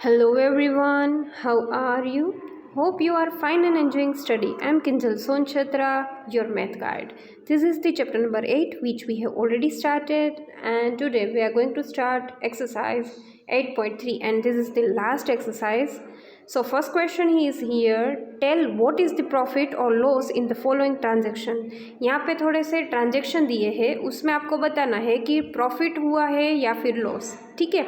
Hello everyone, how are you? Hope you are fine and enjoying study. I am Kinjal Sonchatra, your math guide. This is the chapter number 8 which we have already started, and today we are going to start exercise 8.3 and this is the last exercise. So first question is here, tell what is the profit or loss in the following transaction. यहाँ पे थोड़े से transaction दिए हैं, उसमें आपको बताना है कि प्रॉफिट हुआ है या फिर लॉस. ठीक है,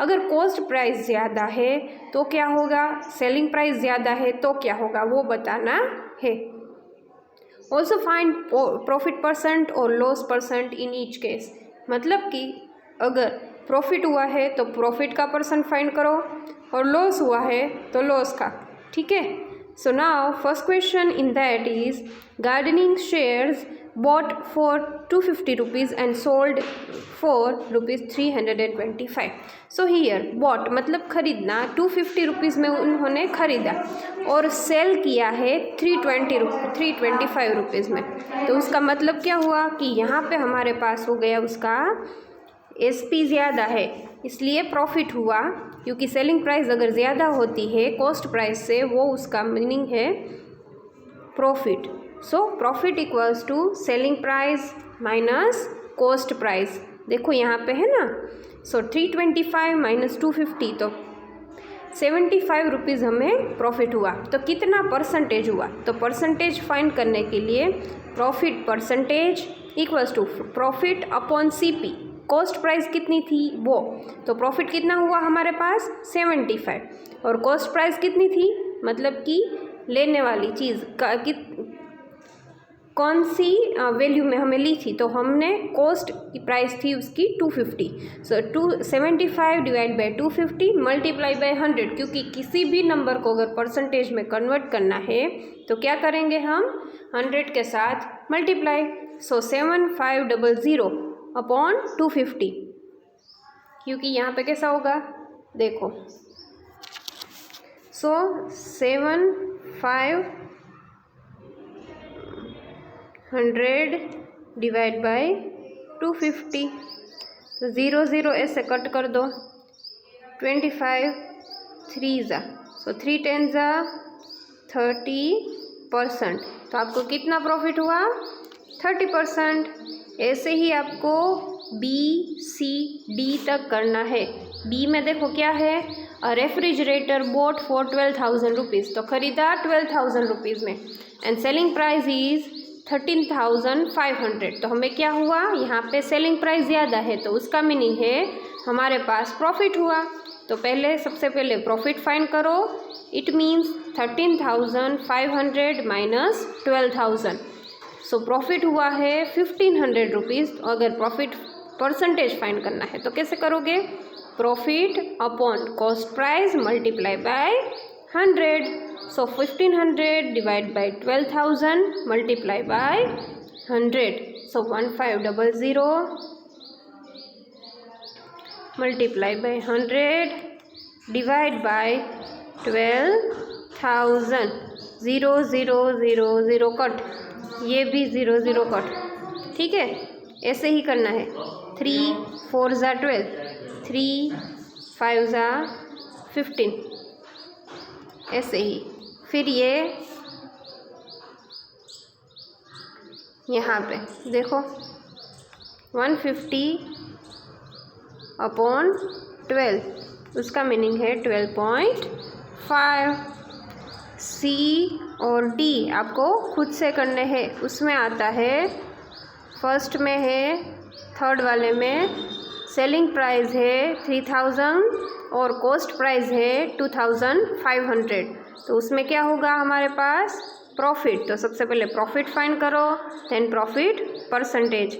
अगर कॉस्ट प्राइस ज़्यादा है तो क्या होगा, सेलिंग प्राइस ज़्यादा है तो क्या होगा, वो बताना है. ऑल्सो फाइंड प्रॉफिट परसेंट और loss percent in each case. मतलब कि अगर प्रॉफिट हुआ है तो प्रॉफिट का परसेंट फाइंड करो और लॉस हुआ है तो लॉस का. ठीक है. So now first question in that is gardening shares bought for 250 rupees and sold for rupees 325. So here bought मतलब खरीदना, 250 रुपीज़ में उन्होंने ख़रीदा और सेल किया है 325 रुपीज़ में. तो उसका मतलब क्या हुआ कि यहाँ पे हमारे पास हो गया उसका एसपी ज़्यादा है, इसलिए प्रॉफिट हुआ. क्योंकि सेलिंग प्राइस अगर ज़्यादा होती है कॉस्ट प्राइस से, वो उसका मीनिंग है profit. So profit equals to selling price minus cost price. देखो यहाँ पे है ना. सो 325 माइनस 250 तो 75 रुपीज़ हमें प्रॉफिट हुआ. तो कितना परसेंटेज हुआ, तो परसेंटेज फाइंड करने के लिए profit percentage equals to profit upon CP. Cost price कितनी थी वो, तो प्रॉफिट कितना हुआ हमारे पास 75 और कॉस्ट प्राइस कितनी थी, मतलब कि लेने वाली चीज़ का कौन सी वैल्यू में हमें ली थी, तो हमने कॉस्ट की प्राइस थी उसकी 250. सो 275 डिवाइड बाई 250 मल्टीप्लाई बाई 100. क्योंकि किसी भी नंबर को अगर परसेंटेज में कन्वर्ट करना है तो क्या करेंगे हम, 100 के साथ मल्टीप्लाई. सो 7500 अपॉन 250. क्योंकि यहाँ पे कैसा होगा देखो, सो 7500 डिवाइड बाई 250. तो 0 ऐसे कट कर दो, 25 3 ज़ा, सो 3 10 ज़ा 30%. तो आपको कितना प्रॉफिट हुआ 30%. ऐसे ही आपको बी सी डी तक करना है. बी में देखो क्या है, रेफ्रिजरेटर बोट फॉर 12,000 रुपीज़, तो ख़रीदा 12,000 रुपीज़ में एंड सेलिंग प्राइस इज़ 13,500. तो हमें क्या हुआ, यहाँ पे सेलिंग प्राइस ज़्यादा है तो उसका मीनिंग है हमारे पास प्रॉफिट हुआ. तो सबसे पहले प्रॉफिट फाइंड करो. It means 13,500 minus 12,000. So profit हुआ है 1,500 रुपीज़. अगर प्रॉफिट परसेंटेज फाइंड करना है तो कैसे करोगे, profit upon cost price multiply by 100. So 1,500 divide by 12,000 multiply by 100. So 1500 multiply by 100 divide bye 12,000. 0 0 0 0 cut, ये भी 0 0 कट. ठीक है, ऐसे ही करना है. 3 4 ज़ा 12, 3 5 ज़ा 15. ऐसे ही फिर ये यहाँ पे देखो 150 अपॉन 12, उसका मीनिंग है 12.5. सी और डी आपको खुद से करने हैं. उसमें आता है, फर्स्ट में है, थर्ड वाले में सेलिंग प्राइस है 3,000 और कॉस्ट प्राइस है 2,500. तो उसमें क्या होगा हमारे पास प्रॉफिट. तो सबसे पहले प्रॉफिट फाइंड करो, देन प्रॉफिट परसेंटेज.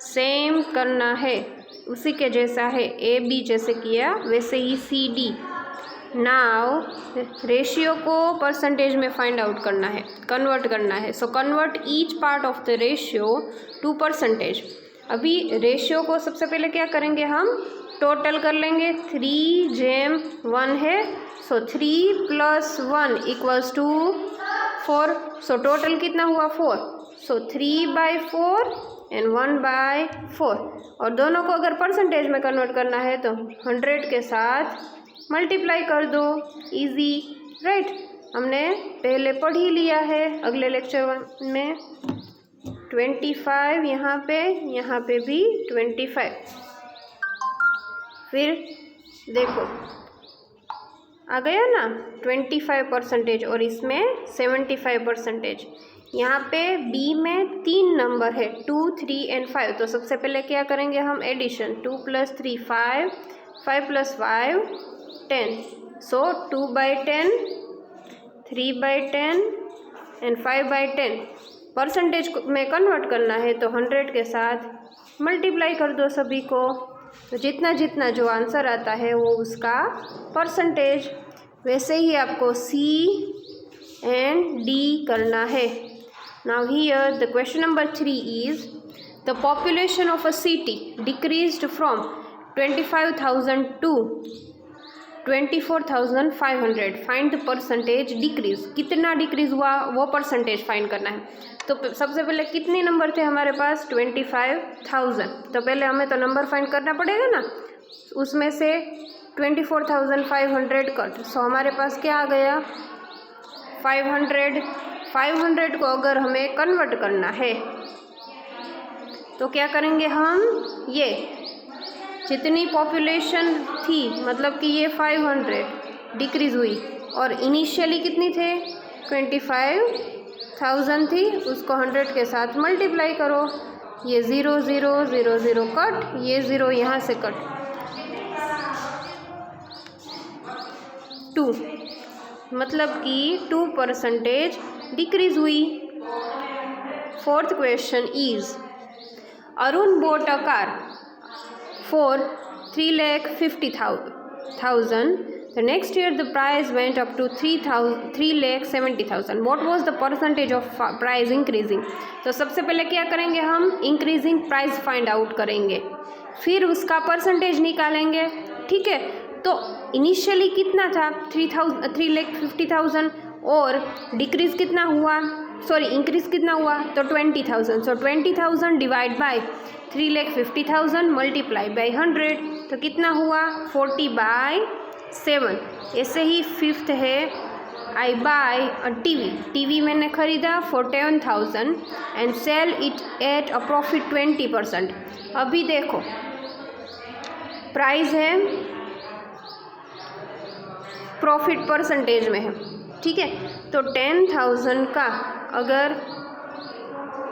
सेम करना है, उसी के जैसा है, ए बी जैसे किया वैसे ही सी डी. नाउ रेशियो को परसेंटेज में फाइंड आउट करना है, कन्वर्ट करना है. So convert each part of the ratio two percentage. अभी रेशियो को सबसे पहले क्या करेंगे, हम टोटल कर लेंगे. 3 जेम 1 है, सो 3 + 1 इक्वल्स टू 4. सो टोटल कितना हुआ 4. सो 3/4 एंड 1/4. और दोनों को अगर परसेंटेज में कन्वर्ट करना है तो 100 के साथ मल्टीप्लाई कर दो, इजी, राइट। हमने पहले पढ़ ही लिया है अगले लेक्चर में। 25 यहाँ पे भी 25। फिर देखो आ गया ना 25% और इसमें 75%। यहाँ पे बी में 3 नंबर है 2, 3 एंड 5। तो सबसे पहले क्या करेंगे हम, एडिशन। 2 + 3 5, 5 + 5 10। So 2/10, 3/10 and 5/10। परसेंटेज में कन्वर्ट करना है तो 100 के साथ मल्टीप्लाई कर दो सभी को। तो जितना जितना जो आंसर आता है वो उसका परसेंटेज। वैसे ही आपको सी एंड डी करना है। Now here the question number 3 is the population of a city decreased from 25,000 to 24,500। Find the percentage decrease. कितना डिक्रीज हुआ वो परसेंटेज फाइंड करना है। तो सबसे पहले कितने नंबर थे हमारे पास, 25,000। तो पहले हमें तो नंबर फाइंड करना पड़ेगा ना, उसमें से 24,500 कट। सो हमारे पास क्या आ गया, 500। 500 को अगर हमें कन्वर्ट करना है तो क्या करेंगे हम, ये जितनी पॉपुलेशन थी मतलब कि ये 500 डिक्रीज़ हुई और इनिशियली कितनी थे 25,000 थी, उसको 100 के साथ मल्टीप्लाई करो। ये 0 0 0 0 कट, ये 0 यहाँ से कट, 2 मतलब कि 2% डिक्रीज हुई। 4th question is Arun bought a car for 3,50,000. The next year the price went up to 3,70,000. What was the percentage of price increasing? तो सबसे पहले क्या करेंगे हम, इंक्रीजिंग प्राइस फाइंड आउट करेंगे, फिर उसका परसेंटेज निकालेंगे। ठीक है, तो इनिशियली कितना था 3,50,000 और डिक्रीज कितना हुआ, सॉरी इंक्रीज कितना हुआ तो 20,000। So 20,000 divide by 3,50,000 multiply by 100 तो कितना हुआ 40/7। ऐसे ही 5th है I buy a TV. TV मैंने ख़रीदा for 10,000 and sell it at a profit 20%। अभी देखो प्राइस है प्रॉफिट परसेंटेज में है, ठीक है। तो 10,000 का अगर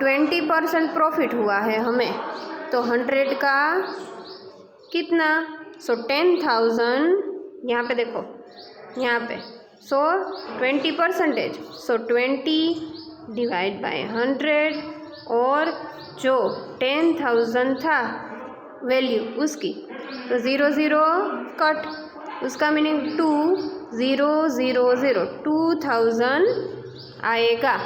20% प्रॉफिट हुआ है हमें तो 100 का कितना, सो 10,000 यहाँ पे देखो, यहाँ पे सो 20%, सो 20 डिवाइड बाय 100 और जो 10,000 था वैल्यू उसकी तो 0 0 कट, उसका मीनिंग 2 0 0 0 2000 आएगा।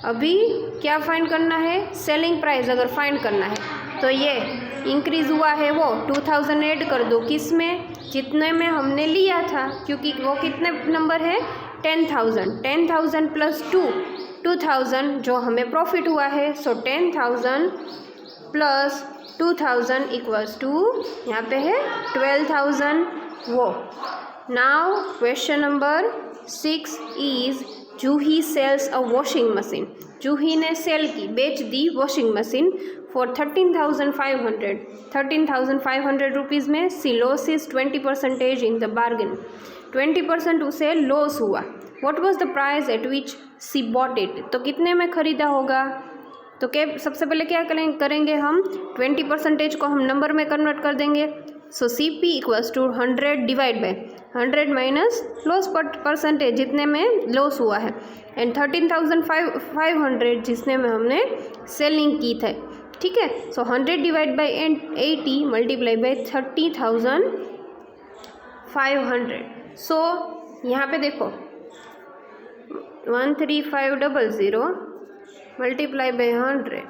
अभी क्या फाइंड करना है, सेलिंग प्राइस अगर फाइंड करना है तो ये इंक्रीज़ हुआ है वो 2000 ऐड कर दो किस में, जितने में हमने लिया था, क्योंकि वो कितने नंबर है 10,000। 10,000 प्लस 2000 जो हमें प्रॉफिट हुआ है, सो 10,000 प्लस 2000 इक्वल्स टू यहाँ पे है 12,000 वो। Now question number 6 is Juhi sells a washing machine. Juhi ने सेल की, बेच दी वॉशिंग मशीन फॉर 13,500। 13,500 रुपीज़ में she loses 20% in the bargain. 20% उसे लॉस हुआ। What was the price at which she bought it. तो कितने में ख़रीदा होगा, तो क्या सबसे पहले क्या करेंगे हम 20% को हम नंबर में कन्वर्ट कर देंगे। So C P equals to 100 divide by 100 minus loss percentage जितने में लॉस हुआ है एंड 13,500 जिसने में हमने सेलिंग की थे, ठीक है। सो 100 डिवाइड बाय 80 मल्टीप्लाई बाय 30,500। सो यहाँ पे देखो 13500 मल्टीप्लाई बाय 100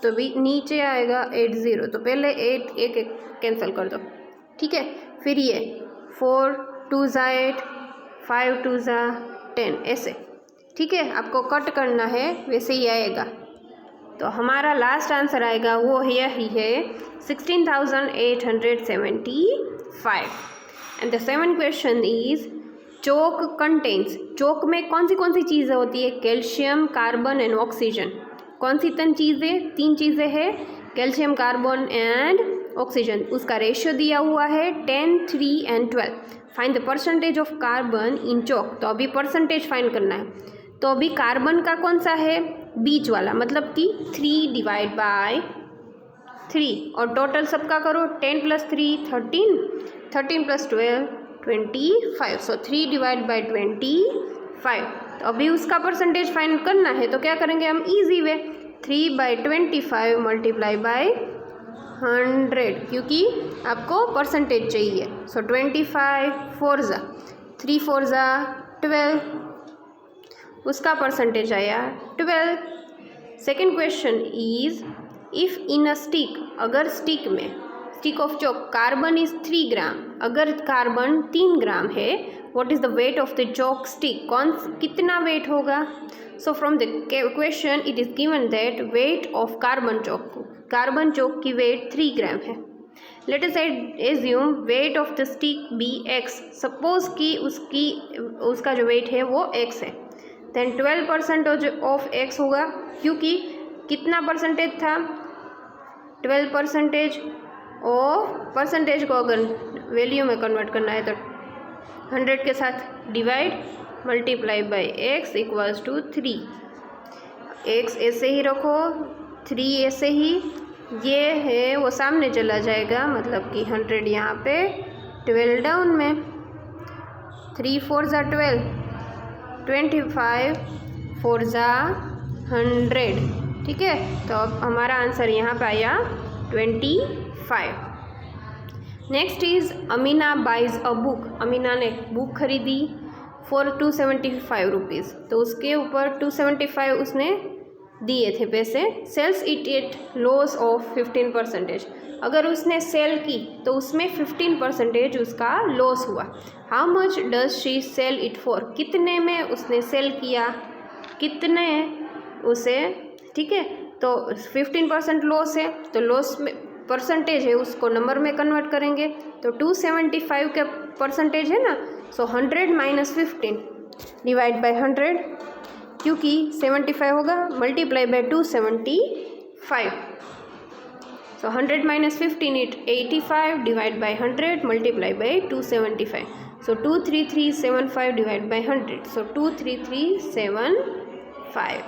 तो भी नीचे आएगा 80। तो पहले 8 एक कैंसिल कर दो, ठीक है। फिर ये 4 2 8 5 2 10 ऐसे, ठीक है। आपको कट करना है वैसे ही आएगा। तो हमारा लास्ट आंसर आएगा वो यही है 16,875। And the 7th question is chalk contains, chalk में कौन सी चीज़ें होती है? Calcium, carbon and oxygen. कौन सी तीन चीज़ें हैं? Calcium, carbon and oxygen. उसका रेशियो दिया हुआ है 10, 3 and 12। Find the percentage of carbon in chalk. तो अभी परसेंटेज फाइंड करना है। तो अभी कार्बन का कौन सा है? बीच वाला, मतलब कि 3 डिवाइड बाय 3। और टोटल सबका करो, 10 + 3 13, 13 + 12 25। सो 3 डिवाइड बाय 25। तो अभी उसका परसेंटेज फाइंड करना है, तो क्या करेंगे हम? ईजी वे, 3/25 मल्टीप्लाई बाय 100, क्योंकि आपको परसेंटेज चाहिए। सो 25 4 ज़ा 3 4 ज़ा 12, उसका परसेंटेज आया 12। Second question is if in a stick, अगर स्टिक में, stick of chalk, carbon is 3 gram, अगर कार्बन 3 ग्राम है, what is the weight of the chalk stick? कितना वेट होगा? So from the question it is given that weight of carbon chalk की weight 3 gram है। Let us assume weight of the stick be x, suppose कि उसका जो wait है वो x है, देन 12% ऑफ x होगा, क्योंकि कितना परसेंटेज था? 12% ऑफ परसेंटेज को अगर वैल्यू में कन्वर्ट करना है तो 100 के साथ divide multiply by x equals to 3। x ऐसे ही रखो, 3 ऐसे ही, ये है वो सामने चला जाएगा, मतलब कि 100 यहाँ पे, 12 डाउन में, 3 4 ज़ा 12, 25 4 ज़ा 100। ठीक है, तो अब हमारा आंसर यहाँ पे आया 25। Next is Amina buys a book, Amina ने बुक खरीदी फॉर 275 रुपीज़, तो उसके ऊपर 275 उसने दिए थे पैसे। Sells it at loss of 15%, अगर उसने सेल की तो उसमें 15% उसका लॉस हुआ। How much does she sell it for, कितने में उसने सेल किया, कितने उसे, ठीक है, तो 15% लॉस है, तो लॉस में परसेंटेज है उसको नंबर में कन्वर्ट करेंगे, तो 275 का परसेंटेज है ना, सो 100 - 15 डिवाइड बाय 100, क्योंकि 75 होगा, multiply by 275। So 100 - 15 it 85 divide by 100 multiply by 275। So 23375 divide by 100, so 23375।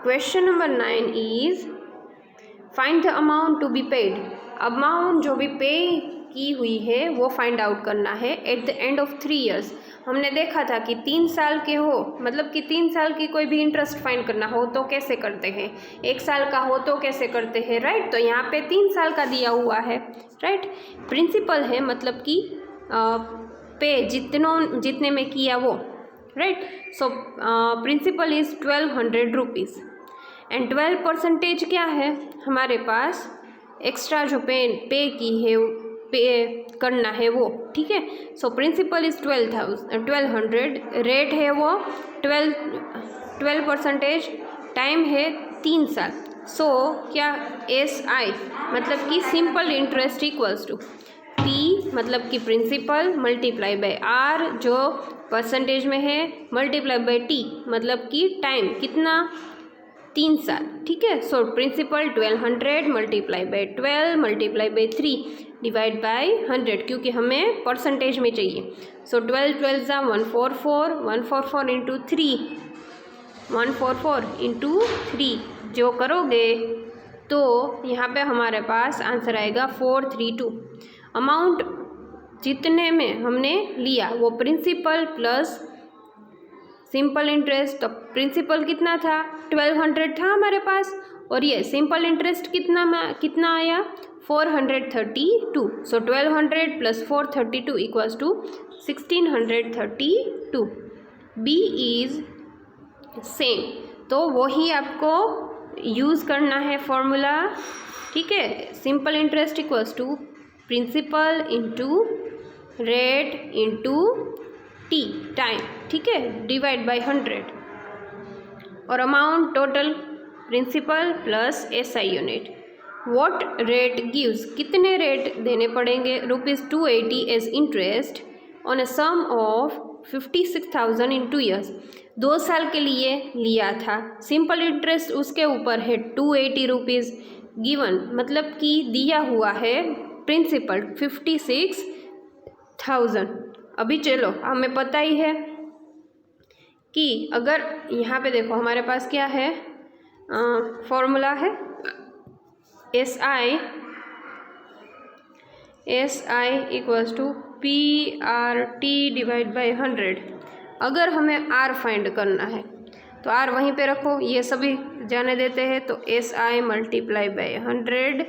Question number 9 is find the amount to be paid, amount जो भी पे की हुई है वो फाइंड आउट करना है at the end of 3 years। हमने देखा था कि 3 साल के हो, मतलब कि 3 साल की कोई भी इंटरेस्ट फाइंड करना हो तो कैसे करते हैं, 1 साल का हो तो कैसे करते हैं, राइट। तो यहाँ पे 3 साल का दिया हुआ है, राइट। प्रिंसिपल है, मतलब कि पे जितने में किया वो, right. So principal is 1200 rupees and 12% क्या है हमारे पास, एक्स्ट्रा जो पे की है, पे करना है वो, ठीक है। सो प्रिंसिपल इज़ 1200, रेट है वो 12%, टाइम है 3 साल। सो क्या SI मतलब कि simple interest equals to P मतलब कि प्रिंसिपल मल्टीप्लाई बाय R जो परसेंटेज में है, मल्टीप्लाई बाय T मतलब कि टाइम कितना, 3 साल, ठीक है। So principal 1200 multiply by 12 multiply by 3 divide by 100, क्योंकि हमें परसेंटेज में चाहिए। सो 12 ज़ा 144, 144 इंटू 3, 144 इंटू 3 जो करोगे तो यहाँ पे हमारे पास आंसर आएगा 432। अमाउंट जितने में हमने लिया वो प्रिंसिपल प्लस सिंपल इंटरेस्ट, तो प्रिंसिपल कितना था 1200 था हमारे पास, और ये सिंपल इंटरेस्ट कितना आया 432। So 1200 plus 432 equals to 1632। B is same, तो वही आपको यूज़ करना है फॉर्मूला, ठीक है। Simple interest equals to principal into rate into T time, ठीक है, डिवाइड बाय 100, और amount total principal plus SI unit. What rate gives, कितने रेट देने पड़ेंगे, ₹280 as interest on a sum of 56,000 in 2 years, 2 साल के लिए लिया था, सिंपल इंटरेस्ट उसके ऊपर है ₹280 गिवन, मतलब कि दिया हुआ है प्रिंसिपल 56,000। अभी चलो हमें पता ही है कि अगर यहाँ पे देखो हमारे पास क्या है, फॉर्मूला है SI equals to PRT divide by 100। अगर हमें R फाइंड करना है तो R वहीं पे रखो, ये सभी जाने देते हैं, तो SI multiply by 100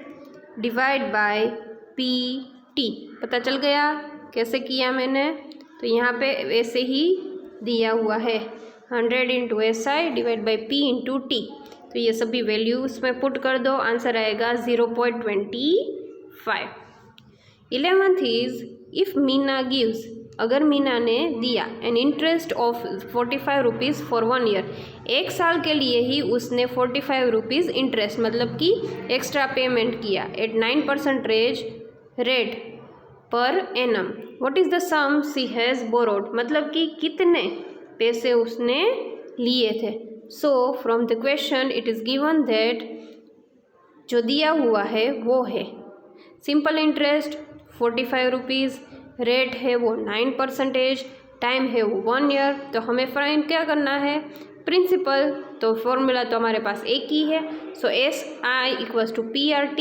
divide by PT। पता चल गया कैसे किया मैंने, तो यहाँ पे वैसे ही दिया हुआ है 100 into SI divide by P into T, तो ये सभी वैल्यू उसमें पुट कर दो, आंसर आएगा 0.25। 11th is if Meena gives, अगर मीना ने दिया an interest of 45 rupees for 1 year, 1 साल के लिए ही उसने 45 रुपीज़ इंटरेस्ट मतलब कि एक्स्ट्रा पेमेंट किया at 9% rate per annum, what is the sum she has borrowed, मतलब कि कितने पैसे उसने लिए थे। So from the question it is given that जो दिया हुआ है वो है सिंपल इंटरेस्ट 45 रुपीज़, रेट है वो 9%, टाइम है वो 1 ईयर, तो हमें फाइंड क्या करना है, प्रिंसिपल, तो फॉर्मूला तो हमारे पास एक ही है, so SI equals to PRT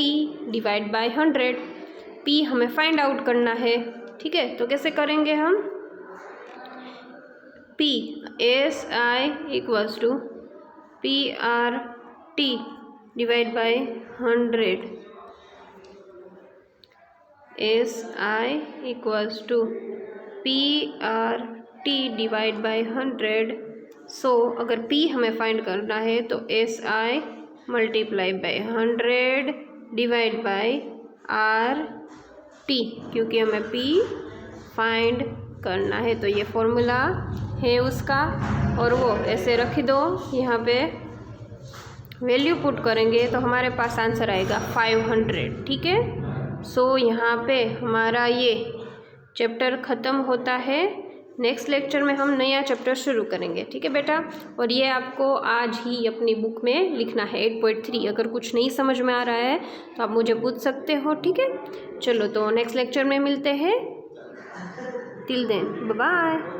divide by 100, P हमें फाइंड आउट करना है, ठीक है, तो कैसे करेंगे हम, SI equals to PRT divide by 100, SI equals to PRT divide by 100। So अगर P हमें फाइंड करना है तो SI multiply by 100 divide by RT, क्योंकि हमें P फाइंड करना है, तो ये फॉर्मूला है उसका, और वो ऐसे रख दो, यहाँ पे वैल्यू पुट करेंगे तो हमारे पास आंसर आएगा 500, ठीक है। सो यहाँ पे हमारा ये चैप्टर ख़त्म होता है, नेक्स्ट लेक्चर में हम नया चैप्टर शुरू करेंगे, ठीक है बेटा, और ये आपको आज ही अपनी बुक में लिखना है 8.3। अगर कुछ नहीं समझ में आ रहा है तो आप मुझे पूछ सकते हो, ठीक है। चलो तो नेक्स्ट लेक्चर में मिलते हैं, टिल देन बाय बाय।